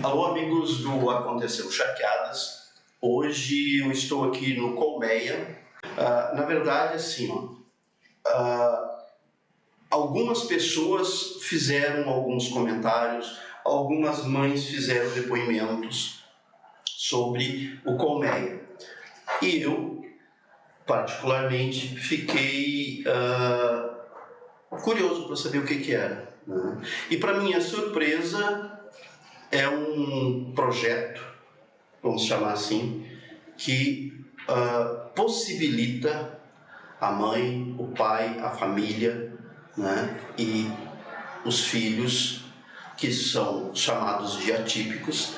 Alô, amigos do Aconteceu Charqueadas. Hoje eu estou aqui no Colmeia. Na verdade, assim, algumas pessoas fizeram alguns comentários, algumas mães fizeram depoimentos sobre o Colmeia. E eu, particularmente, fiquei curioso para saber o que era, né? E para minha surpresa, é um projeto, vamos chamar assim, que possibilita a mãe, o pai, a família, né, e os filhos, que são chamados de atípicos,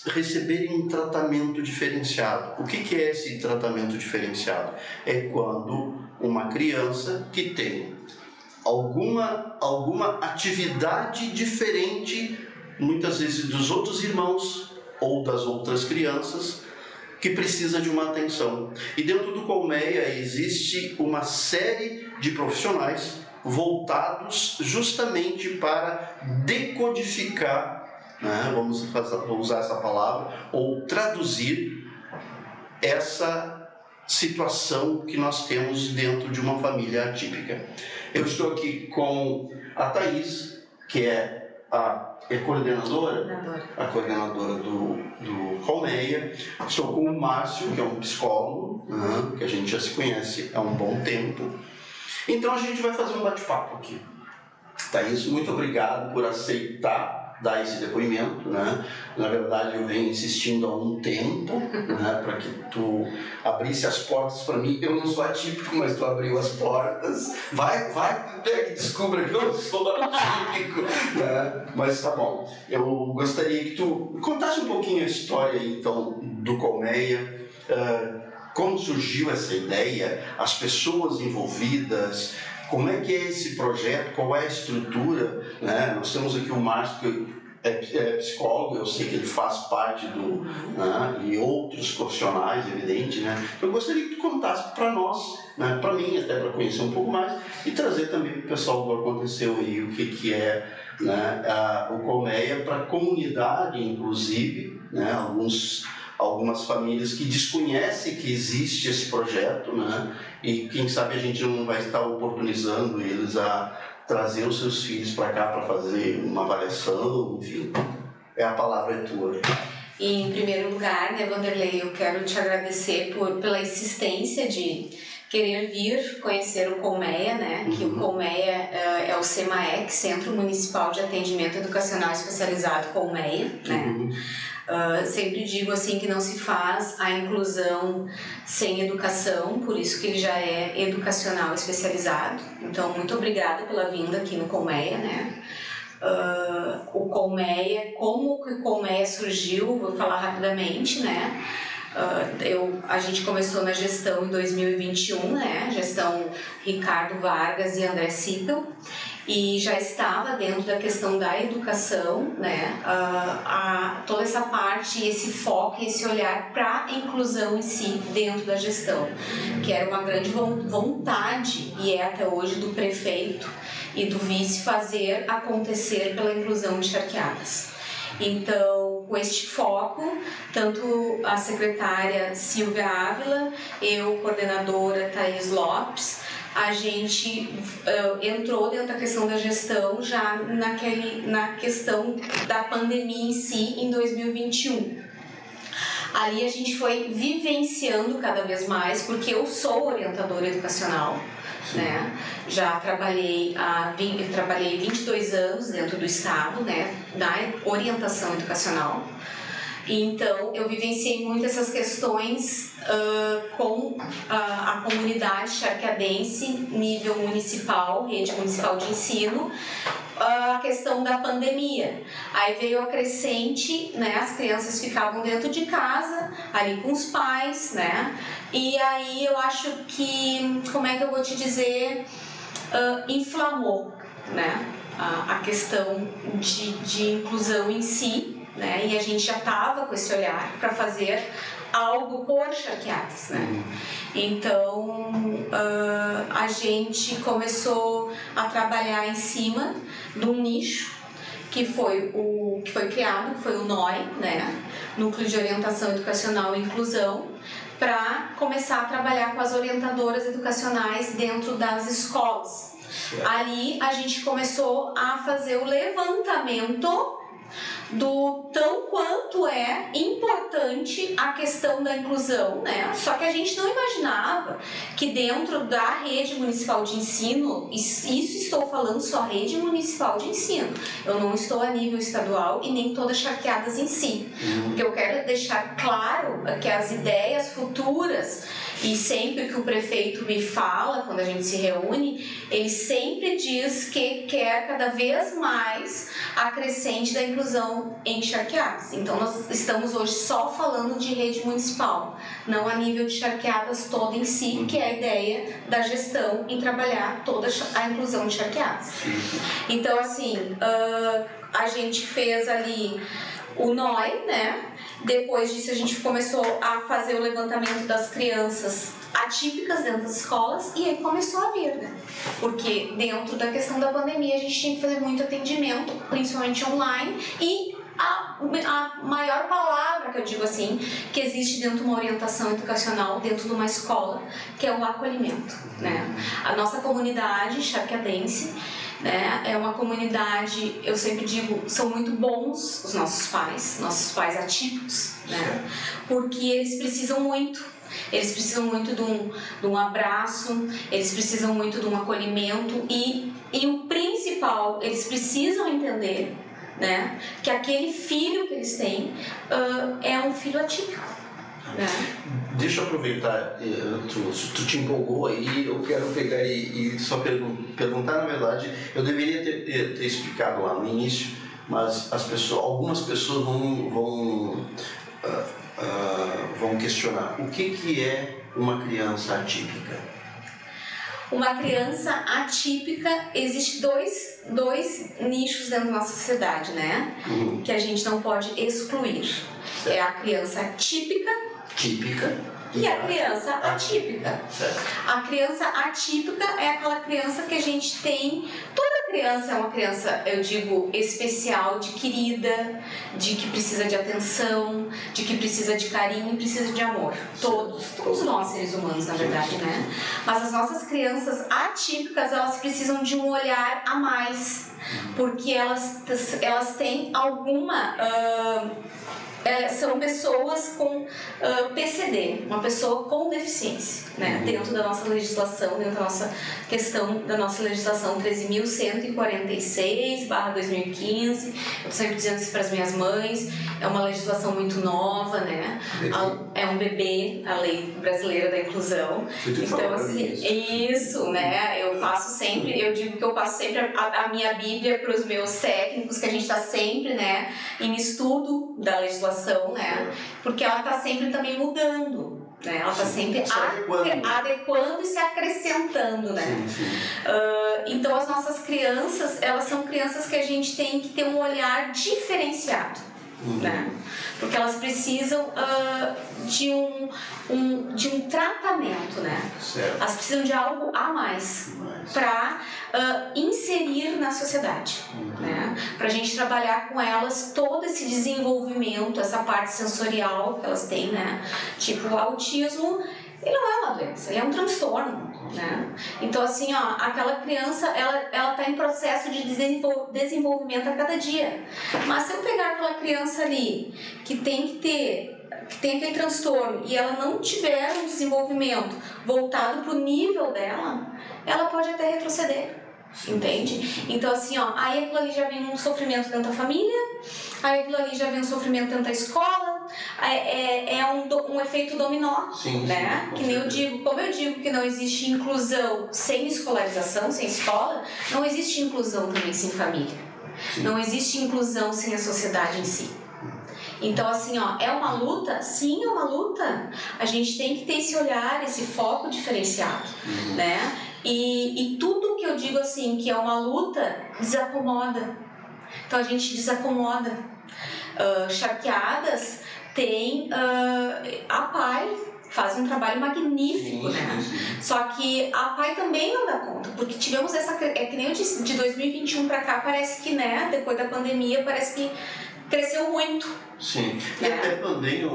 receberem um tratamento diferenciado. O que é esse tratamento diferenciado? É quando uma criança que tem alguma atividade diferente, muitas vezes dos outros irmãos ou das outras crianças, que precisa de uma atenção. E dentro do Colmeia existe uma série de profissionais voltados justamente para decodificar, né, vamos usar essa palavra, ou traduzir essa situação que nós temos dentro de uma família atípica. Eu estou aqui com a Thaís, que é a coordenadora do Colmeia. Estou com o Márcio, que é um psicólogo, que a gente já se conhece há um bom tempo. Então a gente vai fazer um bate-papo aqui. Thaís, muito obrigado por aceitar dar esse depoimento, né? Na verdade, eu venho insistindo há um tempo, né, para que tu abrisse as portas para mim. Eu não sou atípico, mas tu abriu as portas. Vai, descubra que eu sou atípico, né? Mas tá bom. Eu gostaria que tu contasse um pouquinho a história, então, do Colmeia, como surgiu essa ideia, as pessoas envolvidas. Como é que é esse projeto? Qual é a estrutura? Né? Nós temos aqui o Márcio, que é psicólogo, eu sei que ele faz parte e outros profissionais, evidente, né? Eu gostaria que tu contasse para nós, né? Para mim, até para conhecer um pouco mais, e trazer também para o pessoal do Aconteceu aí o que é, né, o Colmeia para a comunidade, inclusive, né? Algumas famílias que desconhecem que existe esse projeto, né? E quem sabe a gente não vai estar oportunizando eles a trazer os seus filhos para cá para fazer uma avaliação, enfim. A palavra é tua. Em primeiro lugar, né, Vanderlei, eu quero te agradecer pela insistência de querer vir conhecer o Colmeia, né? Que o Colmeia é o CEMAEC, Centro Municipal de Atendimento Educacional Especializado Colmeia, né? Sempre digo assim que não se faz a inclusão sem educação, por isso que ele já é educacional especializado. Então, muito obrigada pela vinda aqui no Colmeia, né? O Colmeia, como que o Colmeia surgiu, vou falar rapidamente, né? A gente começou na gestão em 2021, né? Gestão Ricardo Vargas e André Sipel, e já estava dentro da questão da educação, né? Toda essa parte, esse foco, esse olhar para a inclusão em si dentro da gestão, que era uma grande vontade, e é até hoje, do prefeito e do vice fazer acontecer pela inclusão de Charqueadas. Então, com este foco, tanto a secretária Silvia Ávila, eu, coordenadora Thaís Lopes, a gente entrou dentro da questão da gestão já na questão da pandemia em si, em 2021. Ali a gente foi vivenciando cada vez mais, porque eu sou orientadora educacional, né? Já trabalhei 22 anos dentro do estado, né, na orientação educacional. Então, eu vivenciei muito essas questões com a comunidade charqueadense, nível municipal, rede municipal de ensino, a questão da pandemia. Aí veio a crescente, né, as crianças ficavam dentro de casa, ali com os pais, né, e aí eu acho que, como é que eu vou te dizer, inflamou, né, a questão de inclusão em si, né, e a gente já estava com esse olhar para fazer algo por Charqueadas, né? Então a gente começou a trabalhar em cima de um nicho que foi criado, foi o NOI, né? Núcleo de Orientação Educacional e Inclusão, para começar a trabalhar com as orientadoras educacionais dentro das escolas. Ali a gente começou a fazer o levantamento do tão quanto é importante a questão da inclusão, né? Só que a gente não imaginava que dentro da rede municipal de ensino, isso estou falando só rede municipal de ensino, eu não estou a nível estadual e nem todas charqueadas em si, porque eu quero deixar claro que as ideias futuras, e sempre que o prefeito me fala, quando a gente se reúne, ele sempre diz que quer cada vez mais a crescente da inclusão em charqueadas. Então nós estamos hoje só falando de rede municipal, não a nível de charqueadas toda em si, que é a ideia da gestão em trabalhar toda a inclusão de charqueadas. Então assim, a gente fez ali o NOI, né? Depois disso a gente começou a fazer o levantamento das crianças atípicas dentro das escolas e aí começou a vir, né? Porque dentro da questão da pandemia a gente tinha que fazer muito atendimento, principalmente online, e a maior palavra que eu digo assim, que existe dentro de uma orientação educacional, dentro de uma escola, que é o acolhimento, né? A nossa comunidade charqueadense, né, é uma comunidade, eu sempre digo, são muito bons os nossos pais atípicos, né? Porque eles precisam muito de um abraço, eles precisam muito de um acolhimento e o principal, eles precisam entender, né, que aquele filho que eles têm é um filho atípico. Né? Deixa eu aproveitar, tu te empolgou aí, eu quero pegar e só perguntar, na verdade, eu deveria ter explicado lá no início, mas algumas pessoas vão questionar o que é uma criança atípica. Uma criança atípica, existe dois nichos dentro da nossa sociedade, né? Que a gente não pode excluir. Certo. É a criança típica e a criança atípica. Certo. A criança atípica é aquela criança que a gente tem. Toda criança é uma criança, eu digo, especial, de querida, de que precisa de atenção, de que precisa de carinho e precisa de amor. Todos nós, seres humanos, na verdade, né? Mas as nossas crianças atípicas, elas precisam de um olhar a mais, porque elas têm alguma... são pessoas com PCD, uma pessoa com deficiência, né? Dentro da nossa legislação, dentro da nossa questão da nossa legislação 13.146/2015, eu sempre dizendo isso para as minhas mães, é uma legislação muito nova, né? É um bebê, a lei brasileira da inclusão. Então, assim, isso, né? Eu digo que eu passo sempre a minha Bíblia para os meus técnicos, que a gente está sempre, né, em estudo da legislação, né? Porque ela está sempre também mudando, né? Ela está sempre adequando e se acrescentando, né? Sim. Então as nossas crianças, elas são crianças que a gente tem que ter um olhar diferenciado, né? Porque elas precisam de um tratamento, né? Certo. Elas precisam de algo a mais para inserir na sociedade, né? Para a gente trabalhar com elas todo esse desenvolvimento, essa parte sensorial que elas têm, né? Tipo, o autismo, ele não é uma doença, ele é um transtorno, né? Então, assim, aquela criança, ela tá em processo de desenvolvimento a cada dia. Mas se eu pegar aquela criança ali, que tem aquele transtorno, e ela não tiver um desenvolvimento voltado pro nível dela, ela pode até retroceder. Entende? Então, assim, aí aquilo ali já vem um sofrimento dentro da família, aí aquilo ali já vem um sofrimento dentro da escola, é um efeito dominó, né? Que nem como eu digo que não existe inclusão sem escolarização, sem escola, não existe inclusão também sem família. Não existe inclusão sem a sociedade em si. Então, assim, é uma luta? Sim, é uma luta. A gente tem que ter esse olhar, esse foco diferenciado, né? E tudo que eu digo assim, que é uma luta, desacomoda. Então a gente desacomoda. Charqueadas tem a PAI, fazem um trabalho magnífico, sim, né? sim. Só que a PAI também não dá conta, porque tivemos essa... É que nem eu disse, de 2021 para cá, parece que, né, depois da pandemia, parece que cresceu muito. Sim, e até também,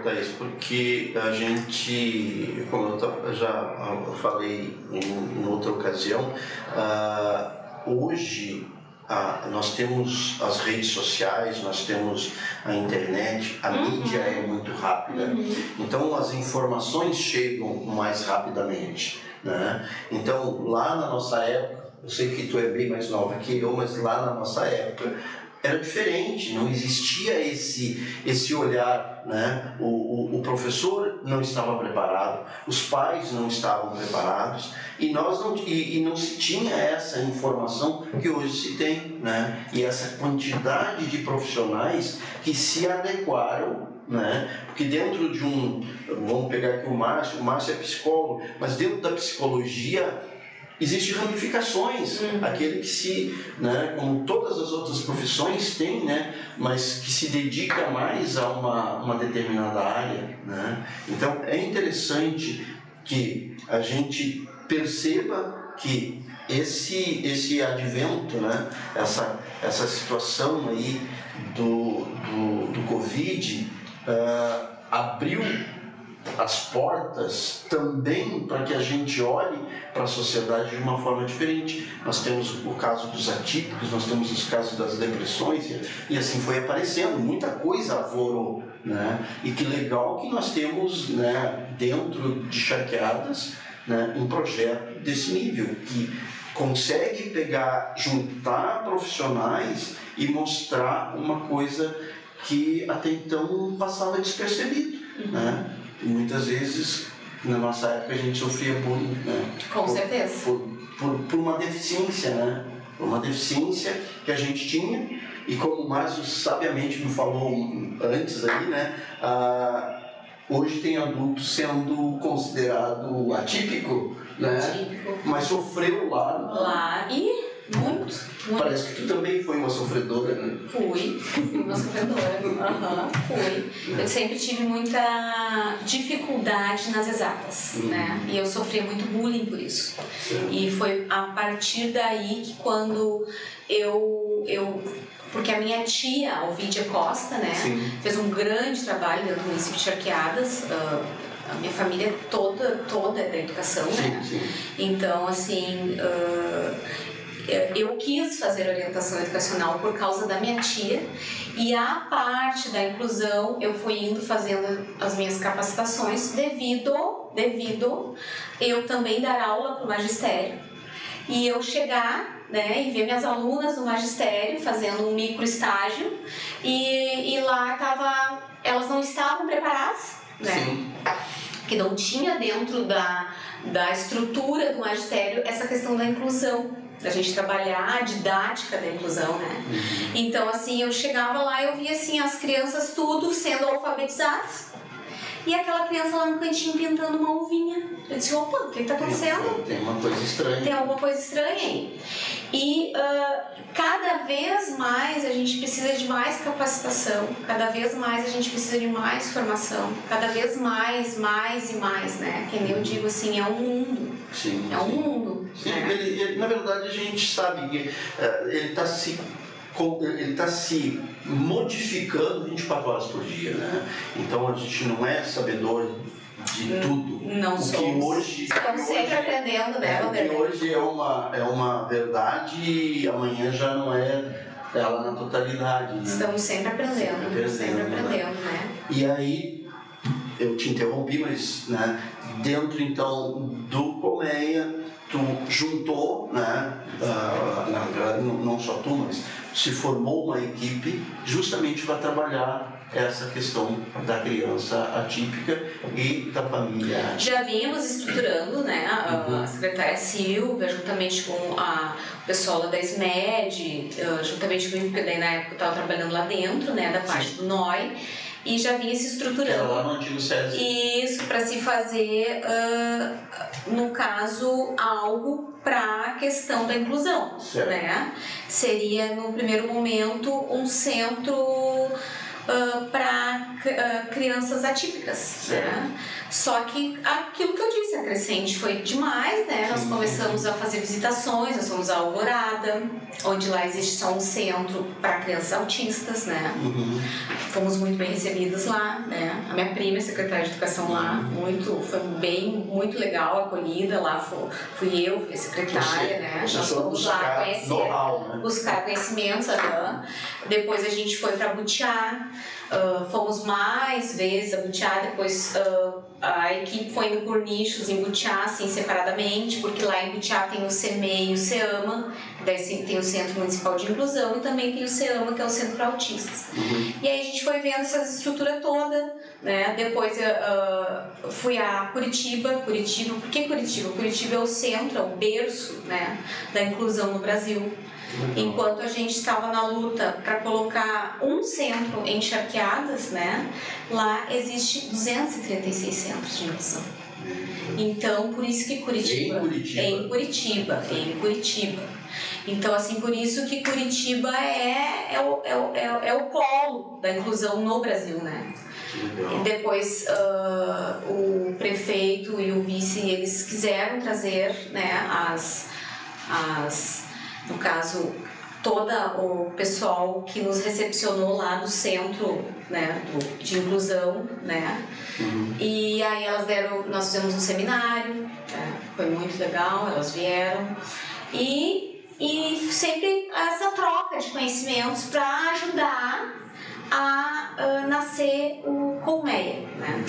Thaís, porque a gente, como eu já falei em outra ocasião, hoje nós temos as redes sociais, nós temos a internet, a mídia é muito rápida, então as informações chegam mais rapidamente, né? Então, lá na nossa época, eu sei que tu é bem mais nova que eu, mas lá na nossa época era diferente, não existia esse olhar, né? O professor não estava preparado, os pais não estavam preparados e não se tinha essa informação que hoje se tem, né? E essa quantidade de profissionais que se adequaram, né? Porque dentro de vamos pegar aqui o Márcio é psicólogo, mas dentro da psicologia existem ramificações, aquele que né, como todas as outras profissões tem, né, mas que se dedica mais a uma determinada área, né? Então é interessante que a gente perceba que esse advento, né, essa situação aí do Covid abriu as portas também para que a gente olhe para a sociedade de uma forma diferente. Nós temos o caso dos atípicos, nós temos os casos das depressões e assim foi aparecendo, muita coisa aflorou, né? E que legal que nós temos, né, dentro de Charqueadas, né, um projeto desse nível que consegue juntar profissionais e mostrar uma coisa que até então passava despercebido, né? E muitas vezes, na nossa época, a gente sofria bullying, né? Com certeza. Por uma deficiência, né? Por uma deficiência que a gente tinha. E como o Márcio sabiamente me falou antes aí, né? Hoje tem adulto sendo considerado atípico, né? Atípico. Mas sofreu lá e muito. Parece que tu também foi uma sofredora, né? Fui uma sofredora. Fui. Eu sempre tive muita dificuldade nas exatas, né? E eu sofria muito bullying por isso. Sim. E foi a partir daí que quando porque a minha tia, Alvídia Costa, né? Sim. Fez um grande trabalho dentro do município de Charqueadas. A minha família toda é da educação, sim, né? Sim. Então, assim... eu quis fazer orientação educacional por causa da minha tia e a parte da inclusão eu fui indo fazendo as minhas capacitações devido eu também dar aula para o magistério e eu chegar, né, e ver minhas alunas no magistério fazendo um micro estágio e lá elas não estavam preparadas, né? Sim. Que não tinha dentro da estrutura do magistério essa questão da inclusão, da gente trabalhar a didática da inclusão, né? Então, assim, eu chegava lá e eu via, assim, as crianças tudo sendo alfabetizadas e aquela criança lá no cantinho pintando uma uvinha. Eu disse, opa, o que está acontecendo? Tem uma coisa estranha. Tem alguma coisa estranha aí. E cada vez mais a gente precisa de mais capacitação, cada vez mais a gente precisa de mais formação, cada vez mais e mais, né? Que nem eu digo assim, é um mundo. Sim, é um mundo. Sim, né? Na verdade a gente sabe que ele está se modificando 24 horas por dia, né? Então a gente não é sabedor de tudo. Não somos. Estamos sempre aprendendo, né, Vanderlei? Que hoje é uma verdade e amanhã já não é ela na totalidade, né? Estamos sempre aprendendo, né? E aí, eu te interrompi, mas, né, dentro então do Colmeia, tu juntou, né, na verdade não só tu, mas se formou uma equipe justamente para trabalhar essa questão da criança atípica e da família. Já vínhamos estruturando, né, a secretária Silvia, juntamente com o pessoal da SMED, juntamente comigo, porque daí na época eu estava trabalhando lá dentro, né, da parte do NOI, e já vinha se estruturando. Era lá no antigo SESI. Isso, para se fazer, no caso, algo para a questão da inclusão, certo, né? Seria, no primeiro momento, um centro para crianças atípicas, né? Só que aquilo que eu disse, a crescente foi demais, né? Nós começamos a fazer visitações, nós fomos à Alvorada, onde lá existe só um centro para crianças autistas, né? Fomos muito bem recebidos lá, né? A minha prima é secretária de educação lá, foi muito legal a acolhida lá, fui eu, fui a secretária, né? Nós fomos lá conhecer, buscar conhecimentos, depois a gente foi para Butiá, fomos mais vezes a Butiá, depois a equipe foi indo por nichos em Butiá, assim, separadamente, porque lá em Butiá tem o CEMEI e o CEAMA, daí tem o Centro Municipal de Inclusão, e também tem o CEAMA, que é o Centro para Autistas. E aí a gente foi vendo essa estrutura toda, né? Depois fui a Curitiba. Por que Curitiba? Curitiba é o centro, é o berço, né, da inclusão no Brasil. Enquanto a gente estava na luta para colocar um centro em Charqueadas, né, lá existe 236 centros de inclusão. Então, por isso que Curitiba. Em Curitiba. Então, assim, por isso que Curitiba é o polo da inclusão no Brasil, né? E depois o prefeito e o vice, eles quiseram trazer, né, no caso, todo o pessoal que nos recepcionou lá do centro, né, de inclusão, né? E aí nós fizemos um seminário, né, foi muito legal, elas vieram e sempre essa troca de conhecimentos para ajudar a nascer o Colmeia, né?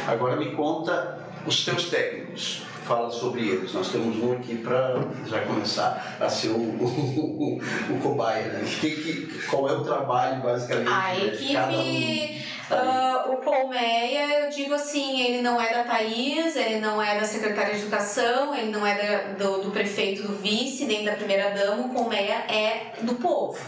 Agora me conta os teus técnicos. Fala sobre eles. Nós temos um aqui para já começar a ser o cobaia, né? Qual é o trabalho, basicamente? A equipe, o Colmeia, eu digo assim, ele não é da Thaís, ele não é da secretária de educação, ele não é do prefeito, do vice, nem da primeira-dama. O Colmeia é do povo.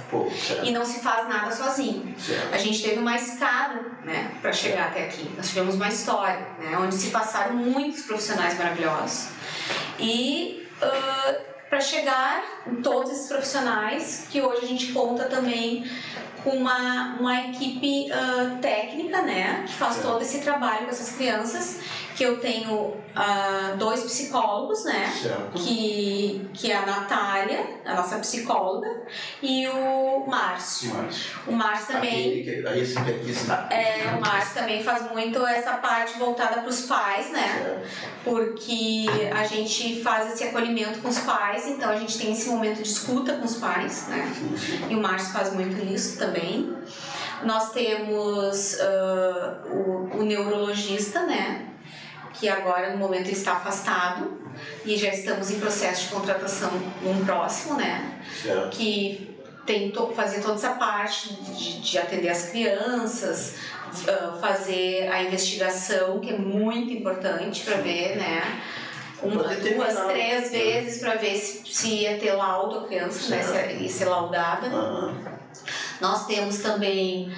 E não se faz nada sozinho. A gente teve uma escada, né, para chegar até aqui. Nós tivemos uma história, né, onde se passaram muitos profissionais maravilhosos. E para chegar em todos esses profissionais, que hoje a gente conta também com uma equipe técnica, né, que faz todo esse trabalho com essas crianças, que eu tenho 2 psicólogos, né, que é a Natália, a nossa psicóloga, e o Márcio. O Márcio também... o Márcio também faz muito essa parte voltada para os pais, né, porque a gente faz esse acolhimento com os pais, então a gente tem esse momento de escuta com os pais, né, e o Márcio faz muito isso também. Nós temos o neurologista, né, que agora no momento está afastado e já estamos em processo de contratação num próximo, né, que tem fazer toda essa parte de atender as crianças, fazer a investigação, que é muito importante para ver, né, 2, 3 vezes para ver se ia ter laudo a criança, né, se ia ser laudada. Nós temos também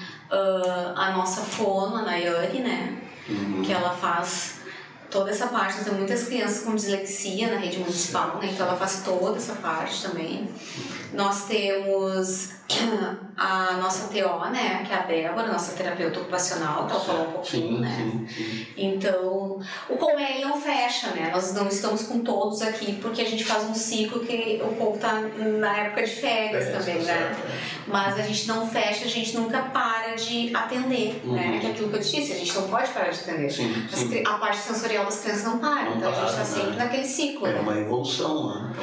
a nossa fono, a Nayane, né, que ela faz toda essa parte. Tem muitas crianças com dislexia na rede municipal, né, então ela faz toda essa parte também. Nós temos a nossa TO, né, que é a Débora, nossa terapeuta ocupacional, que ela falou um pouquinho, né. Então, o Colmeia não fecha, né, nós não estamos com todos aqui, porque a gente faz um ciclo que o povo tá na época de férias também, né. Mas a gente não fecha, a gente nunca para de atender, né, que é aquilo que eu te disse, a gente não pode parar de atender. A parte sensorial das crianças não para, então a gente está sempre naquele ciclo. É uma evolução, né,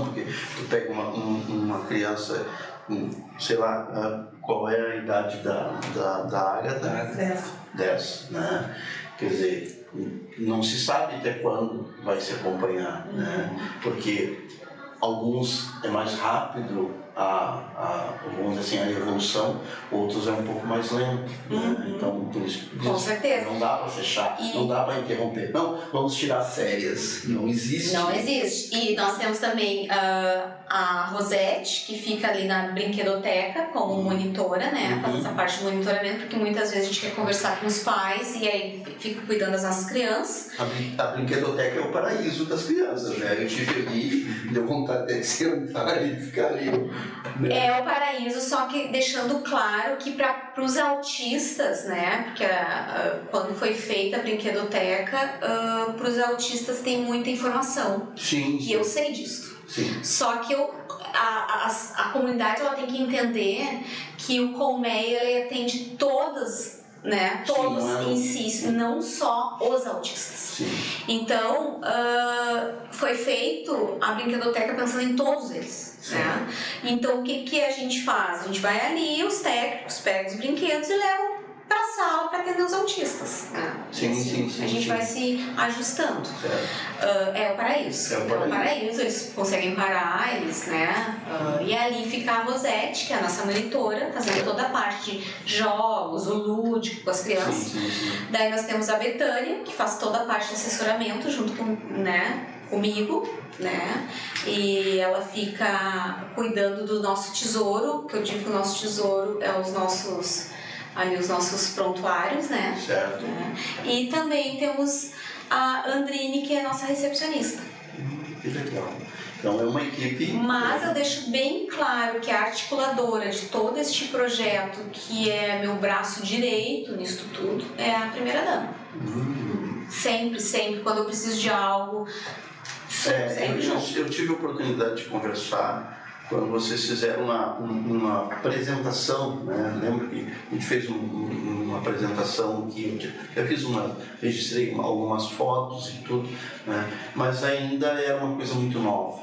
porque tu pega uma criança, sei lá, qual é a idade da Agatha? 10, né? Quer dizer, não se sabe até quando vai se acompanhar, né? Porque alguns é mais rápido vamos dizer assim, a evolução, outros é um pouco mais lento, né? Então, por isso, com certeza, não dá para fechar, não dá para interromper. Não, vamos tirar férias, não existe. Não existe. E nós temos também a Rosete, que fica ali na brinquedoteca como monitora, né? Faz essa parte de monitoramento, porque muitas vezes a gente quer conversar com os pais e aí fica cuidando das nossas crianças. A brinquedoteca é o paraíso das crianças, né? Eu estive ali, deu vontade de sentar e ficar ali É o paraíso, só que deixando claro que para os autistas, né? Porque quando foi feita a brinquedoteca, para os autistas tem muita informação. Sim. E eu sei disso. Sim. Só que a comunidade ela tem que entender que o Colmeia ele atende todas, né? Todos em si, não só os autistas. Sim. Então, foi feito a brinquedoteca pensando em todos eles. Né? Então, o que a gente faz? A gente vai ali, os técnicos pegam os brinquedos e levam para a sala para atender os autistas. Né? Sim, assim, sim. A gente vai se ajustando. É o paraíso. É o paraíso, eles conseguem parar, eles, né? E ali fica a Rosete, que é a nossa monitora, fazendo toda a parte de jogos, o lúdico com as crianças. Sim. Daí nós temos a Betânia, que faz toda a parte de assessoramento junto com, né, comigo, né? E ela fica cuidando do nosso tesouro, que eu digo que o nosso tesouro é os nossos prontuários, né? Certo. E também temos a Andrine, que é a nossa recepcionista. Que legal. Então é uma equipe... Mas eu deixo bem claro que a articuladora de todo este projeto, que é meu braço direito nisso tudo, é a primeira dama. Sempre, quando eu preciso de algo... Eu tive a oportunidade de conversar quando vocês fizeram uma apresentação, né? Lembro que a gente fez uma apresentação que eu registrei algumas fotos e tudo, né? Mas ainda era uma coisa muito nova.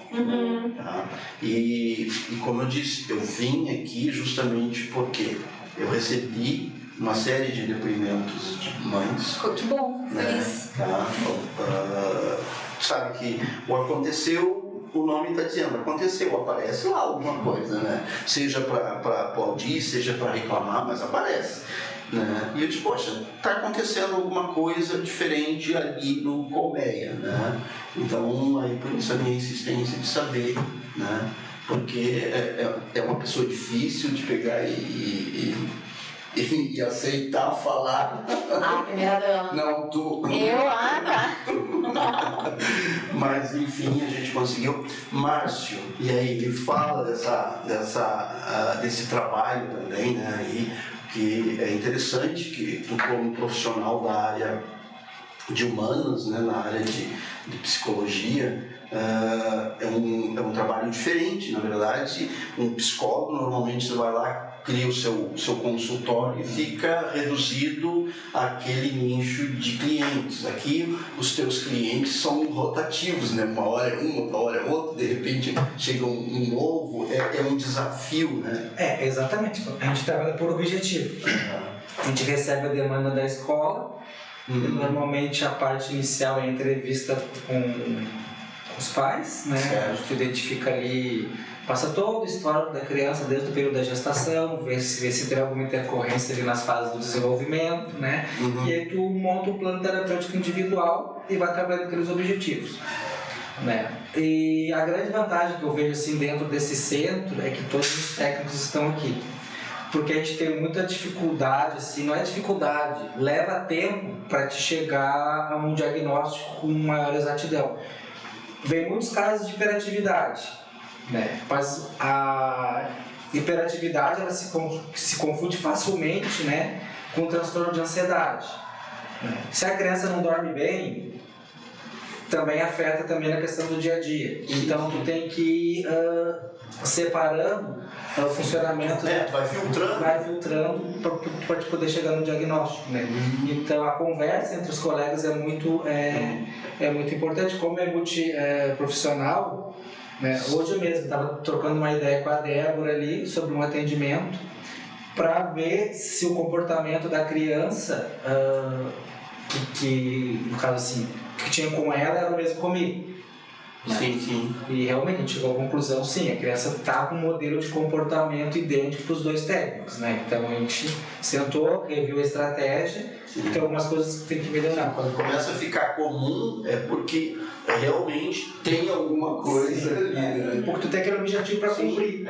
Tá? E como eu disse, eu vim aqui justamente porque eu recebi uma série de depoimentos de mães. Que bom, feliz. Tá? Sabe que o aconteceu, o nome está dizendo, aconteceu, aparece lá alguma coisa, né? Seja para aplaudir, seja para reclamar, mas aparece. Né? E eu disse, poxa, está acontecendo alguma coisa diferente ali no Colmeia, né? Então, aí por isso a minha insistência de saber, né? Porque é uma pessoa difícil de pegar e aceitar falar. Primeira dama. Não, tu. Tá. Mas enfim, a gente conseguiu. Márcio, e aí ele fala desse trabalho também, né? E que é interessante que tu, como profissional da área de humanas, né? Na área de psicologia, é um trabalho diferente, na verdade. Um psicólogo, normalmente você vai lá, cria o seu consultório e fica reduzido àquele nicho de clientes. Aqui os teus clientes são rotativos, né? Uma hora é um, outra hora é outro, de repente chega um novo, é um desafio, né? Exatamente. A gente trabalha por objetivo. A gente recebe a demanda da escola, e normalmente a parte inicial é a entrevista com os pais, né? Certo. A gente identifica ali, passa todo o histórico da criança desde o período da gestação, vê se tem alguma intercorrência ali nas fases do desenvolvimento, né? E aí tu monta um plano terapêutico individual e vai trabalhando aqueles objetivos, né? E a grande vantagem que eu vejo assim dentro desse centro é que todos os técnicos estão aqui. Porque a gente tem muita dificuldade, assim, não é dificuldade, leva tempo para te chegar a um diagnóstico com maior exatidão. Vem muitos casos de hiperatividade, né? Mas a hiperatividade ela se confunde facilmente, né, com o transtorno de ansiedade. Se a criança não dorme bem, também afeta também na questão do dia a dia. Então tu tem que ir separando o funcionamento. Vai filtrando para poder chegar no diagnóstico, né? Então a conversa entre os colegas é muito importante. Como é multiprofissional, né? Hoje eu mesmo estava trocando uma ideia com a Débora ali sobre um atendimento para ver se o comportamento da criança que no caso assim que tinha com ela era o mesmo comigo. Sim. E realmente a gente chegou à conclusão, sim, a criança está com um modelo de comportamento idêntico para os dois técnicos, né? Então a gente sentou, reviu a estratégia, tem algumas coisas que tem que melhorar. Quando começa a ficar comum, é porque realmente tem alguma coisa ali, né? Porque tu tem aquele objetivo para cumprir,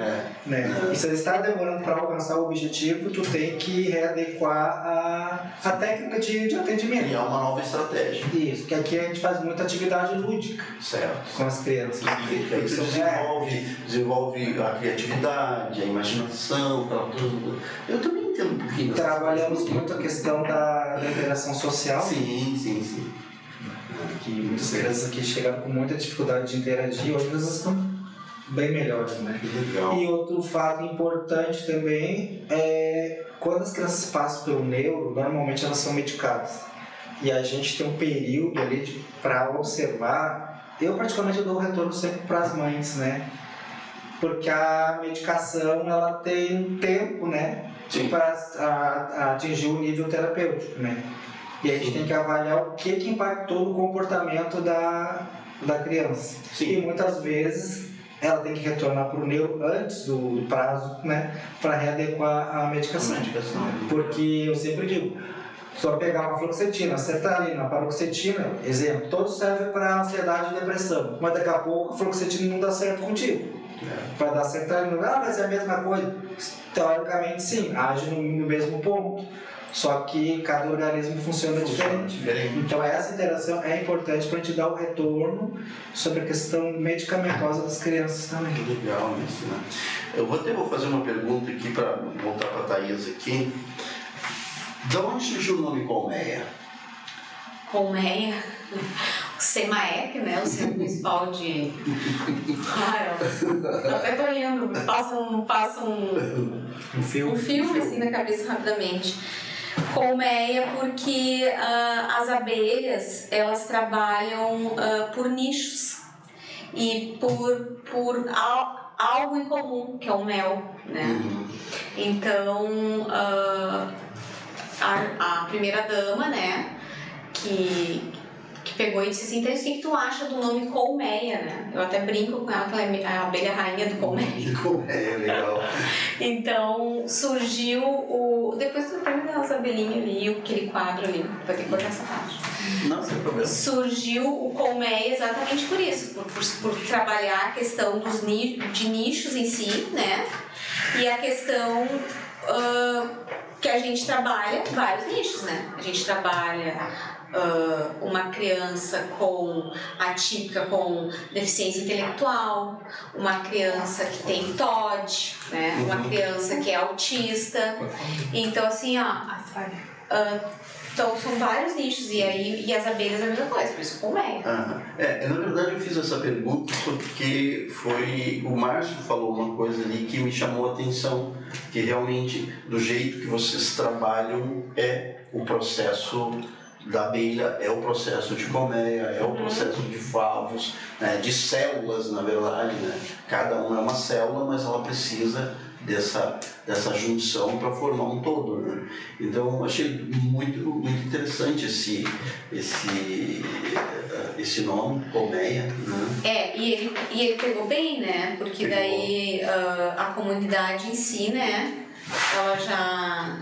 né? E se você está demorando para alcançar o objetivo, tu tem que readequar a técnica de atendimento. Criar uma nova estratégia. Isso, que aqui a gente faz muita atividade lúdica. Certo. com as crianças. E aí você desenvolve a criatividade, a imaginação, aquela coisa. Eu também entendo um pouquinho. Trabalhamos muito a questão da interação social. Sim. Que muitas crianças aqui chegaram com muita dificuldade de interagir, hoje elas estão bem melhores, né? Legal. E outro fato importante também é quando as crianças passam pelo neuro, normalmente elas são medicadas. E a gente tem um período ali para observar. Eu particularmente dou o retorno sempre para as mães, né? Porque a medicação ela tem um tempo, né? Para atingir o nível terapêutico, né? E a gente tem que avaliar o que impactou no comportamento da criança. Sim. E muitas vezes ela tem que retornar para o neuro antes do prazo, né? Para readequar a medicação. Porque eu sempre digo, só pegar uma fluoxetina, sertralina, paroxetina, exemplo, todos servem para ansiedade e depressão. Mas daqui a pouco a fluoxetina não dá certo contigo. Vai dar sertralina, mas é a mesma coisa. Teoricamente sim, age no mesmo ponto. Só que cada organismo funciona diferente. Então essa interação é importante para a gente dar o retorno sobre a questão medicamentosa das crianças também. Legal isso, né? Eu vou fazer uma pergunta aqui para voltar para a Thaís aqui. De onde surgiu o nome Colmeia? Colmeia, o SEMAEC, né? O Centro Municipal de... eu até tô indo, passa um filme assim na cabeça rapidamente. Colmeia porque as abelhas, elas trabalham por nichos e por algo em comum, que é o mel, né? Então, a primeira dama, né, que pegou e disse assim, então, o que tu acha do nome Colmeia, né? Eu até brinco com ela, que ela é a abelha rainha do Colmeia. Colmeia, legal. Então, surgiu depois tu pergunta das abelhinhas ali, aquele quadro ali, vai ter que cortar essa parte. Não, sem problema. Surgiu o Colmeia exatamente por isso, por trabalhar a questão de nichos em si, né? E a questão que a gente trabalha vários nichos, né? A gente trabalha uma criança atípica com deficiência intelectual, uma criança que tem TOD, né? Uma criança que é autista. Então, assim, então são vários nichos e as abelhas é a mesma coisa, por isso Colmeia. Na verdade eu fiz essa pergunta porque o Márcio falou uma coisa ali que me chamou a atenção, que realmente do jeito que vocês trabalham é o processo da abelha, é o processo de colmeia, é o processo de favos, né, de células, na verdade, né? Cada uma é uma célula, mas ela precisa dessa junção para formar um todo, né? Então eu achei muito, muito interessante esse nome, colmeia, né? E ele pegou bem, né? Porque daí a comunidade em si, né? Ela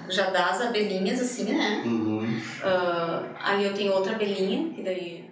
já dá as abelhinhas assim, né? Ali eu tenho outra abelhinha, que daí